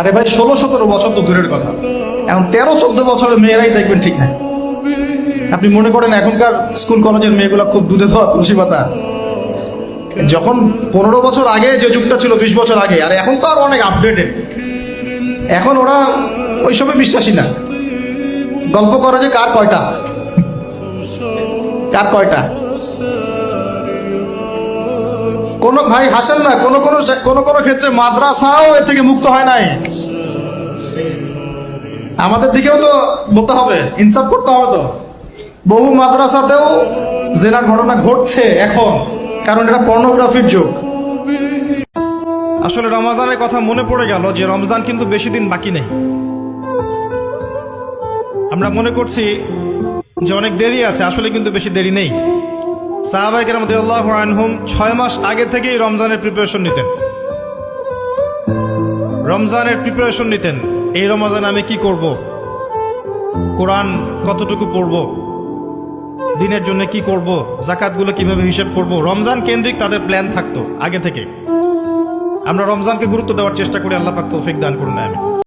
আরে ভাই 16-17 বছর তো দূরের কথা, এখন 13-14 বছরের মেয়েরাই দেখবেন ঠিক নাই। আপনি মনে করেন এখনকার স্কুল কলেজের মেয়েগুলো খুব দুধে ধোয়া তুলসী পাতা? যখন 15 বছর আগে যে যুগটা ছিল, 20 বছর আগে, আর এখন তো আর অনেক আপডেটেড। এখন ওরা ওইসবে বিশ্বাসী না। গল্প করে যে কার কয়টা, কার কয়টা। কোন ভাই হাসেন না, কোন কোন ক্ষেত্রে মাদ্রাসাও এর থেকে মুক্ত হয় নাই। আমাদের দিকেও তো বলতে হবে, ইনসাফ করতে হবে। তো বহু মাদ্রাসাতেও জেনার ঘটনা ঘটছে এখন, কারণ এটা পর্নোগ্রাফির যুগ। আসলে রমজানের কথা মনে পড়ে গেল যে রমজান কিন্তু বেশি দিন বাকি নেই। আমরা মনে করছি যে অনেক দেরি আছে, আসলে কিন্তু বেশি দেরি নেই। সাহাবায়ে কেরাম রাদিয়াল্লাহু আনহুম 6 মাস আগে থেকেই রমজানের প্রিপারেশন নিতেন। এই রমজানে আমি কি করব, কোরআন কতটুকু পড়ব, দিনের জন্য কি করব, যাকাতগুলো কিভাবে হিসাব করব, রমজান কেন্দ্রিক তাদের প্ল্যান থাকতো আগে থেকে। আমরা রমজানকে গুরুত্ব দেওয়ার চেষ্টা করি, আল্লাহ পাক তৌফিক দান করুন। আমি